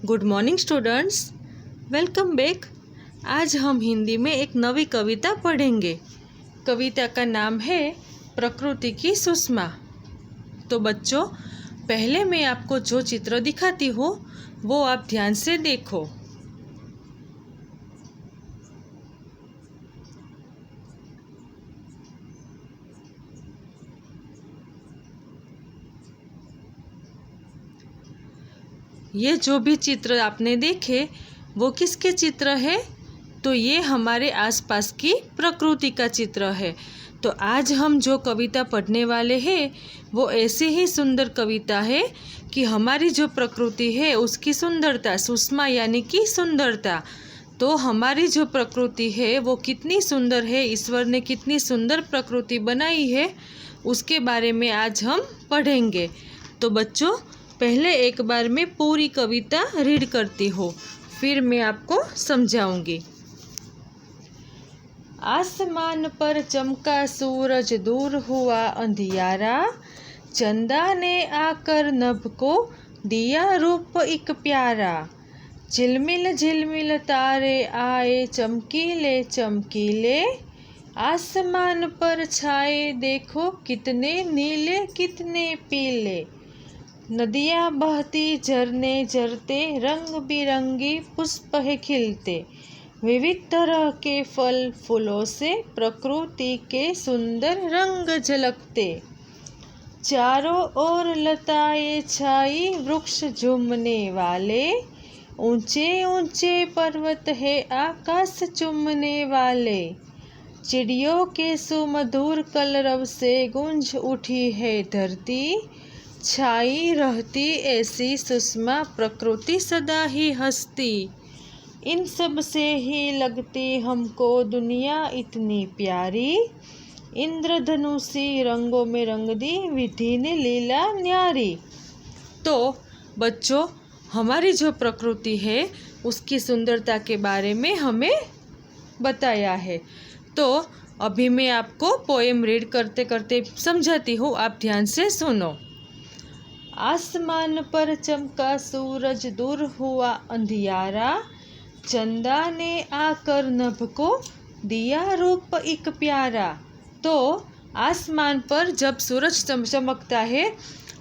Good morning students, welcome back. आज हम हिंदी में एक नवी कविता पढ़ेंगे। कविता का नाम है प्रकृति की सुषमा। तो बच्चों, पहले मैं आपको जो चित्र दिखाती हूँ वो आप ध्यान से देखो। ये जो भी चित्र आपने देखे वो किसके चित्र है? तो ये हमारे आसपास की प्रकृति का चित्र है। तो आज हम जो कविता पढ़ने वाले हैं वो ऐसी ही सुंदर कविता है कि हमारी जो प्रकृति है उसकी सुंदरता, सुषमा यानी कि सुंदरता। तो हमारी जो प्रकृति है वो कितनी सुंदर है, ईश्वर ने कितनी सुंदर प्रकृति बनाई है, उसके बारे में आज हम पढ़ेंगे। तो बच्चों, पहले एक बार मैं पूरी कविता रीड करती हूँ, फिर मैं आपको समझाऊंगी। आसमान पर चमका सूरज, दूर हुआ अंधियारा, चंदा ने आकर नभ को दिया रूप एक प्यारा। झिलमिल झिलमिल तारे आए चमकीले चमकीले, आसमान पर छाए देखो कितने नीले कितने पीले। नदियाँ बहती झरने झरते, रंग बिरंगी पुष्प है खिलते, विविध तरह के फल फूलों से प्रकृति के सुंदर रंग झलकते। चारों ओर लताएं छाई, वृक्ष झूमने वाले, ऊंचे ऊंचे पर्वत है आकाश चूमने वाले। चिड़ियों के सुमधुर कलरव से गूंज उठी है धरती, छाई रहती ऐसी सुषमा प्रकृति सदा ही हंसती। इन सब से ही लगती हमको दुनिया इतनी प्यारी, इंद्रधनुषी रंगों में रंग दी विधि ने लीला न्यारी। तो बच्चों, हमारी जो प्रकृति है उसकी सुंदरता के बारे में हमें बताया है। तो अभी मैं आपको पोएम रीड करते करते समझाती हूँ, आप ध्यान से सुनो। आसमान पर चमका सूरज, दूर हुआ अंधियारा, चंदा ने आकर नभ को दिया रूप एक प्यारा। तो आसमान पर जब सूरज चमकता है,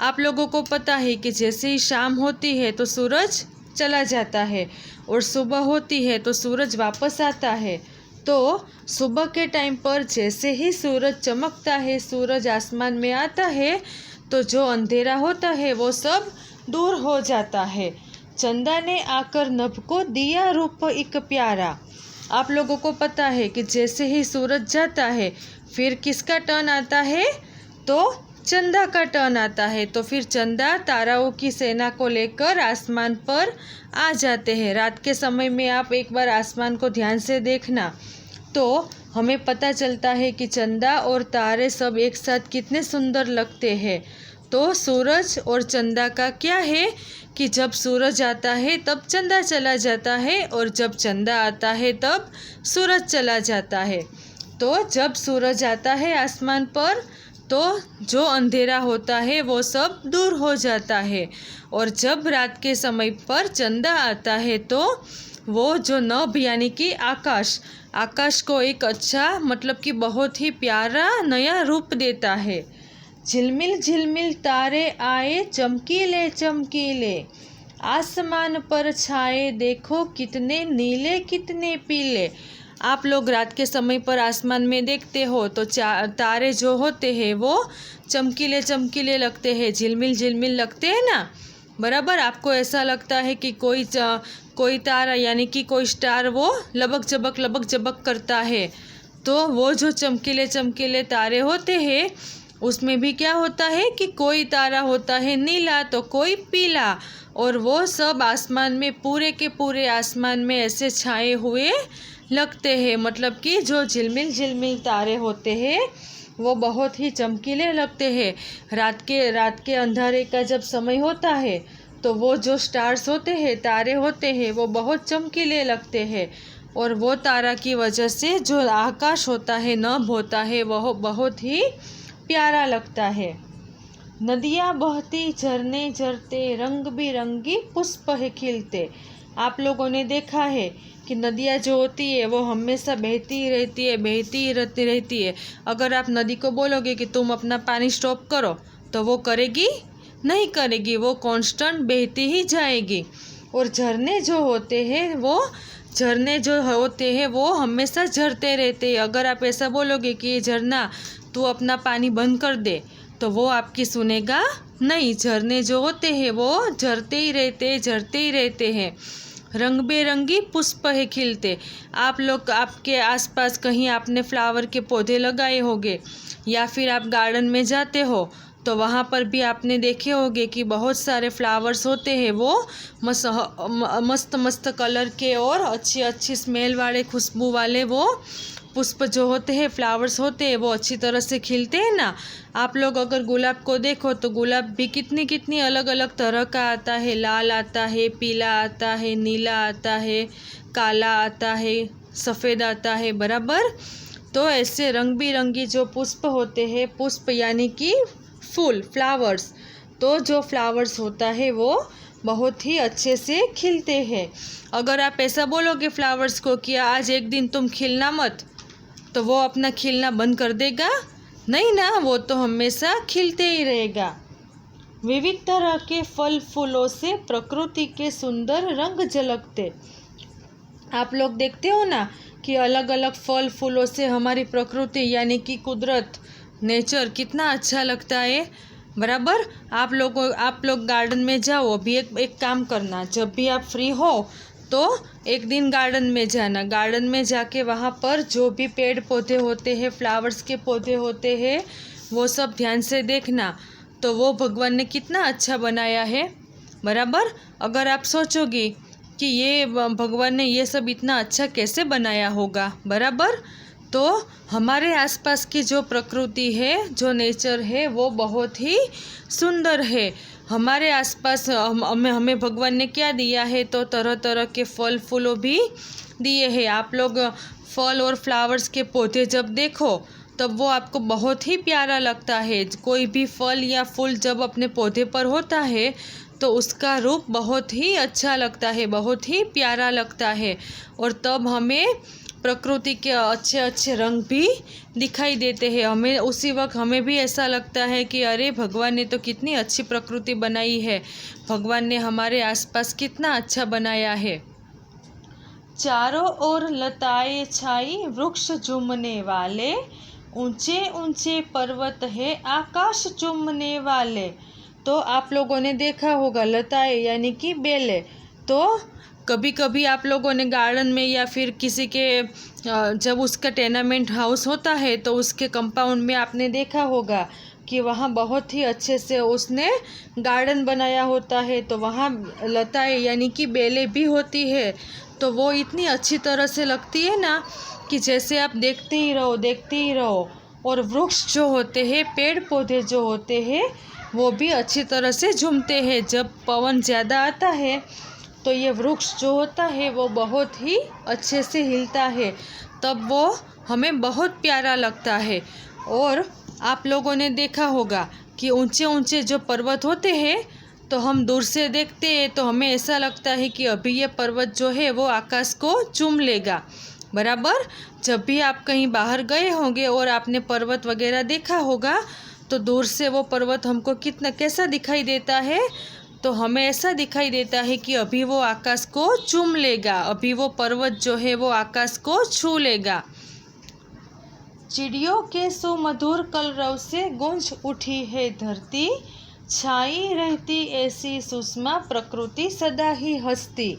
आप लोगों को पता है कि जैसे ही शाम होती है तो सूरज चला जाता है और सुबह होती है तो सूरज वापस आता है। तो सुबह के टाइम पर जैसे ही सूरज चमकता है, सूरज आसमान में आता है, तो जो अंधेरा होता है वो सब दूर हो जाता है। चंदा ने आकर नभ को दिया रूप एक प्यारा। आप लोगों को पता है कि जैसे ही सूरज जाता है फिर किसका टर्न आता है? तो चंदा का टर्न आता है। तो फिर चंदा ताराओं की सेना को लेकर आसमान पर आ जाते हैं। रात के समय में आप एक बार आसमान को ध्यान से देखना, तो हमें पता चलता है कि चंदा और तारे सब एक साथ कितने सुंदर लगते हैं। तो सूरज और चंदा का क्या है कि जब सूरज आता है तब चंदा चला जाता है, और जब चंदा आता है तब सूरज चला जाता है। तो जब सूरज आता है आसमान पर तो जो अंधेरा होता है वो सब दूर हो जाता है, और जब रात के समय पर चंदा आता है तो वो जो नभ यानी कि आकाश को एक अच्छा, मतलब कि बहुत ही प्यारा नया रूप देता है। झिलमिल झिलमिल तारे आए चमकीले चमकीले, आसमान पर छाए देखो कितने नीले कितने पीले। आप लोग रात के समय पर आसमान में देखते हो तो तारे जो होते हैं वो चमकीले चमकीले लगते हैं, झिलमिल झिलमिल लगते हैं ना। बराबर, आपको ऐसा लगता है कि कोई तारा यानी कि कोई स्टार वो लबक जबक करता है। तो वो जो चमकीले चमकीले तारे होते हैं उसमें भी क्या होता है कि कोई तारा होता है नीला तो कोई पीला, और वो सब आसमान में पूरे के पूरे आसमान में ऐसे छाए हुए लगते हैं। मतलब कि जो झिलमिल झिलमिल तारे होते हैं वो बहुत ही चमकीले लगते हैं। रात के अंधेरे का जब समय होता है तो वो जो स्टार्स होते हैं, तारे होते हैं, वो बहुत चमकीले लगते हैं, और वो तारा की वजह से जो आकाश होता है, नभ होता है, वह बहुत ही प्यारा लगता है। नदियाँ बहती झरने झरते, रंग बिरंगी पुष्प है खिलते। आप लोगों ने देखा है कि नदियाँ जो होती है वो हमेशा बहती ही रहती है, बहती ही रहती है। अगर आप नदी को बोलोगे कि तुम अपना पानी स्टॉप करो तो वो करेगी नहीं करेगी, वो कांस्टेंट बहती ही जाएगी। और झरने जो होते हैं वो हमेशा झरते रहते हैं। अगर आप ऐसा बोलोगे कि ये झरना तू अपना पानी बंद कर दे तो वो आपकी सुनेगा नहीं। झरने जो होते हैं वो झरते ही रहते हैं। रंग बेरंगी पुष्प है खिलते। आप लोग आपके आसपास कहीं आपने फ्लावर के पौधे लगाए होंगे या फिर आप गार्डन में जाते हो तो वहाँ पर भी आपने देखे होंगे कि बहुत सारे फ्लावर्स होते हैं, वो मस्त मस्त कलर के और अच्छी अच्छी स्मेल वाले, खुशबू वाले वो पुष्प जो होते हैं, फ्लावर्स होते हैं, वो अच्छी तरह से खिलते हैं ना। आप लोग अगर गुलाब को देखो तो गुलाब भी कितनी अलग अलग तरह का आता है। लाल आता है, पीला आता है, नीला आता है, काला आता है, सफ़ेद आता है, बराबर। तो ऐसे रंग बिरंगी जो पुष्प होते हैं, पुष्प यानी कि फूल, फ्लावर्स, तो जो फ्लावर्स होता है वो बहुत ही अच्छे से खिलते हैं। अगर आप ऐसा बोलोगे फ्लावर्स को कि आज एक दिन तुम खिलना मत, तो वो अपना खिलना बंद कर देगा नहीं ना, वो तो हमेशा खिलते ही रहेगा। विविध तरह के फल फूलों से प्रकृति के सुंदर रंग झलकते। आप लोग देखते हो ना कि अलग अलग फल फूलों से हमारी प्रकृति यानी कि कुदरत, नेचर कितना अच्छा लगता है, बराबर। आप लोग गार्डन में जाओ। अभी एक काम करना, जब भी आप फ्री हो तो एक दिन गार्डन में जाना। गार्डन में जाके वहाँ पर जो भी पेड़ पौधे होते हैं, फ्लावर्स के पौधे होते हैं, वो सब ध्यान से देखना। तो वो भगवान ने कितना अच्छा बनाया है, बराबर। अगर आप सोचोगी कि ये भगवान ने ये सब इतना अच्छा कैसे बनाया होगा, बराबर, तो हमारे आसपास की जो प्रकृति है, जो नेचर है, वो बहुत ही सुंदर है। हमारे आसपास हमें भगवान ने क्या दिया है, तो तरह तरह के फल फूलों भी दिए हैं। आप लोग फल और फ्लावर्स के पौधे जब देखो तब वो आपको बहुत ही प्यारा लगता है। कोई भी फल या फूल जब अपने पौधे पर होता है तो उसका रूप बहुत ही अच्छा लगता है, बहुत ही प्यारा लगता है। और तब हमें प्रकृति के अच्छे अच्छे रंग भी दिखाई देते हैं। हमें उसी वक्त हमें भी ऐसा लगता है कि अरे भगवान ने तो कितनी अच्छी प्रकृति बनाई है, भगवान ने हमारे आसपास कितना अच्छा बनाया है। चारों ओर लताएं छाई, वृक्ष झूमने वाले, ऊंचे ऊंचे पर्वत है आकाश चूमने वाले। तो आप लोगों ने देखा होगा लताएं यानी कि बेलें। तो कभी कभी आप लोगों ने गार्डन में या फिर किसी के जब उसका टेनामेंट हाउस होता है तो उसके कंपाउंड में आपने देखा होगा कि वहाँ बहुत ही अच्छे से उसने गार्डन बनाया होता है। तो वहाँ लताएं यानी कि बेलें भी होती है। तो वो इतनी अच्छी तरह से लगती है ना कि जैसे आप देखते ही रहो। और वृक्ष जो होते हैं, पेड़ पौधे जो होते हैं, वो भी अच्छी तरह से झूमते हैं। जब पवन ज़्यादा आता है तो ये वृक्ष जो होता है वो बहुत ही अच्छे से हिलता है, तब वो हमें बहुत प्यारा लगता है। और आप लोगों ने देखा होगा कि ऊंचे ऊंचे जो पर्वत होते हैं तो हम दूर से देखते हैं तो हमें ऐसा लगता है कि अभी ये पर्वत जो है वो आकाश को चूम लेगा, बराबर। जब भी आप कहीं बाहर गए होंगे और आपने पर्वत वगैरह देखा होगा तो दूर से वो पर्वत हमको कैसा दिखाई देता है, तो हमें ऐसा दिखाई देता है कि अभी वो आकाश को चूम लेगा, अभी वो पर्वत जो है वो आकाश को छू लेगा। चिड़ियों के सुमधुर कलरव से गूंज उठी है धरती, छाई रहती ऐसी सुषमा प्रकृति सदा ही हंसती।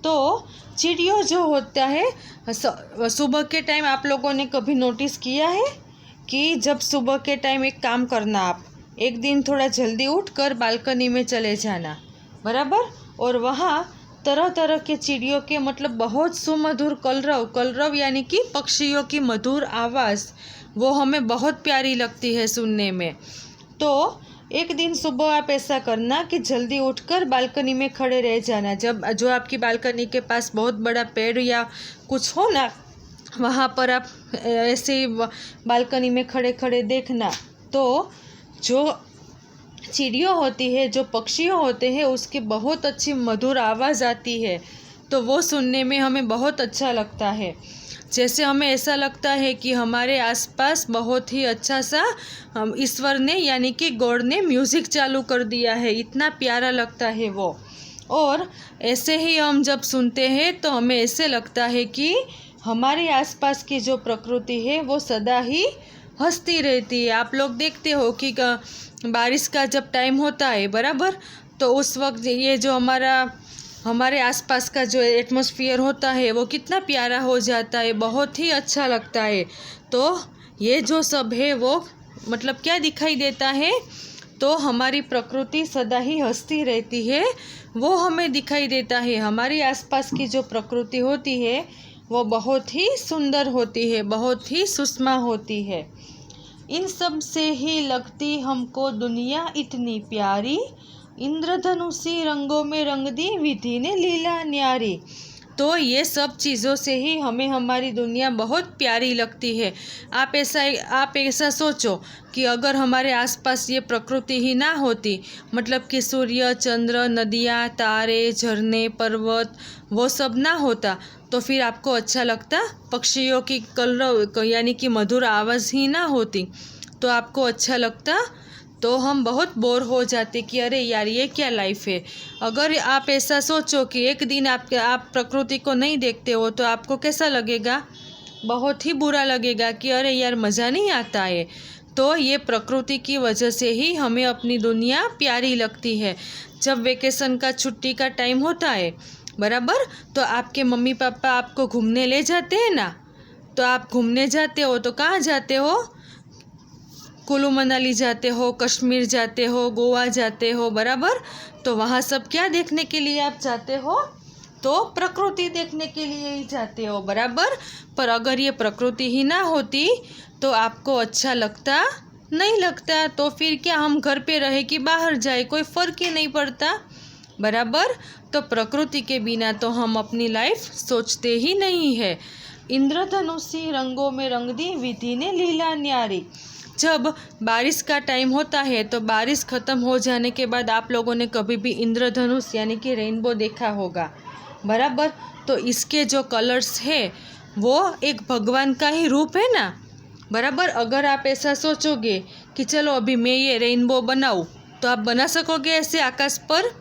तो चिड़ियों जो होता है, सुबह के टाइम आप लोगों ने कभी नोटिस किया है कि जब सुबह के टाइम एक काम करना, आप एक दिन थोड़ा जल्दी उठकर बालकनी में चले जाना, बराबर। और वहाँ तरह तरह के चिड़ियों के मतलब बहुत सुमधुर कलरव यानी कि पक्षियों की मधुर आवाज़, वो हमें बहुत प्यारी लगती है सुनने में। तो एक दिन सुबह आप ऐसा करना कि जल्दी उठकर बालकनी में खड़े रह जाना। जब जो आपकी बालकनी के पास बहुत बड़ा पेड़ या कुछ हो ना, वहाँ पर आप ऐसे बालकनी में खड़े खड़े देखना। तो जो चिड़ियों होती है, जो पक्षियों होते हैं, उसकी बहुत अच्छी मधुर आवाज़ आती है, तो वो सुनने में हमें बहुत अच्छा लगता है। जैसे हमें ऐसा लगता है कि हमारे आसपास बहुत ही अच्छा सा ईश्वर ने यानी कि गॉड ने म्यूज़िक चालू कर दिया है, इतना प्यारा लगता है वो। और ऐसे ही हम जब सुनते हैं तो हमें ऐसे लगता है कि हमारे आसपास की जो प्रकृति है वो सदा ही हंसती रहती है। आप लोग देखते हो कि बारिश का जब टाइम होता है बराबर, तो उस वक्त ये जो हमारे आसपास का जो एटमॉस्फेयर होता है वो कितना प्यारा हो जाता है, बहुत ही अच्छा लगता है। तो ये जो सब है वो मतलब क्या दिखाई देता है, तो हमारी प्रकृति सदा ही हंसती रहती है, वो हमें दिखाई देता है। हमारी आसपास की जो प्रकृति होती है वो बहुत ही सुंदर होती है, बहुत ही सुषमा होती है। इन सब से ही लगती हमको दुनिया इतनी प्यारी, इंद्रधनुषी रंगों में रंग दी विधि ने लीला न्यारी। तो ये सब चीज़ों से ही हमें हमारी दुनिया बहुत प्यारी लगती है। आप ऐसा सोचो कि अगर हमारे आसपास ये प्रकृति ही ना होती, मतलब कि सूर्य, चंद्र, नदियाँ, तारे, झरने, पर्वत, वो सब ना होता, तो फिर आपको अच्छा लगता? पक्षियों की कलरव यानी कि मधुर आवाज़ ही ना होती तो आपको अच्छा लगता? तो हम बहुत बोर हो जाते कि अरे यार ये क्या लाइफ है। अगर आप ऐसा सोचो कि एक दिन आप प्रकृति को नहीं देखते हो तो आपको कैसा लगेगा? बहुत ही बुरा लगेगा कि अरे यार मज़ा नहीं आता है। तो ये प्रकृति की वजह से ही हमें अपनी दुनिया प्यारी लगती है। जब वेकेशन का छुट्टी का टाइम होता है बराबर, तो आपके मम्मी पापा आपको घूमने ले जाते हैं ना, तो आप घूमने जाते हो तो कहाँ जाते हो? कुल्लू मनाली जाते हो, कश्मीर जाते हो, गोवा जाते हो बराबर। तो वहाँ सब क्या देखने के लिए आप जाते हो? तो प्रकृति देखने के लिए ही जाते हो बराबर। पर अगर ये प्रकृति ही ना होती तो आपको अच्छा लगता? नहीं लगता। तो फिर क्या हम घर पे रहे कि बाहर जाए, कोई फ़र्क ही नहीं पड़ता बराबर। तो प्रकृति के बिना तो हम अपनी लाइफ सोचते ही नहीं है। इंद्रधनुषी रंगों में रंग दी विधि ने लीला न्यारी। जब बारिश का टाइम होता है तो बारिश ख़त्म हो जाने के बाद आप लोगों ने कभी भी इंद्रधनुष यानी कि रेनबो देखा होगा बराबर। तो इसके जो कलर्स है वो एक भगवान का ही रूप है ना बराबर। अगर आप ऐसा सोचोगे कि चलो अभी मैं ये रेनबो बनाऊँ, तो आप बना सकोगे ऐसे आकाश पर?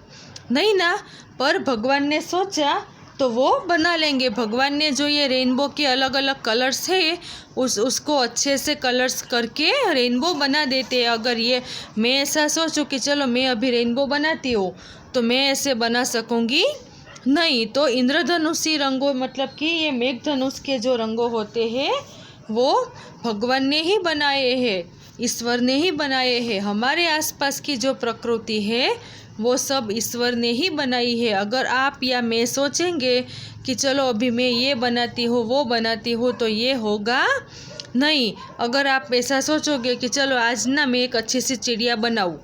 नहीं ना। पर भगवान ने सोचा तो वो बना लेंगे। भगवान ने जो ये रेनबो के अलग अलग कलर्स है उसको अच्छे से कलर्स करके रेनबो बना देते हैं। अगर ये मैं ऐसा सोचूं कि चलो मैं अभी रेनबो बनाती हूँ, तो मैं ऐसे बना सकूँगी? नहीं। तो इंद्रधनुषी रंगों मतलब कि ये मेघधनुष के जो रंगों होते हैं वो भगवान ने ही बनाए हैं, ईश्वर ने ही बनाए हैं। हमारे आसपास की जो प्रकृति है वो सब ईश्वर ने ही बनाई है। अगर आप या मैं सोचेंगे कि चलो अभी मैं ये बनाती हूँ वो बनाती हूँ, तो ये होगा नहीं। अगर आप ऐसा सोचोगे कि चलो आज ना मैं एक अच्छी सी चिड़िया बनाऊँ,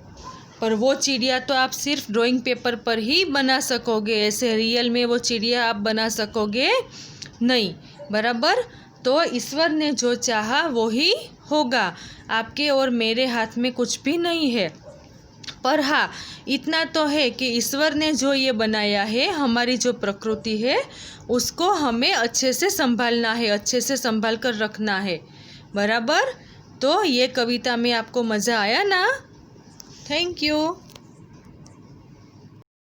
पर वो चिड़िया तो आप सिर्फ ड्राइंग पेपर पर ही बना सकोगे, ऐसे रियल में वो चिड़िया आप बना सकोगे नहीं बराबर। तो ईश्वर ने जो चाहा वो ही होगा, आपके और मेरे हाथ में कुछ भी नहीं है। पर हाँ, इतना तो है कि ईश्वर ने जो ये बनाया है, हमारी जो प्रकृति है, उसको हमें अच्छे से संभालना है, अच्छे से संभाल कर रखना है बराबर। तो ये कविता में आपको मज़ा आया ना? Thank you.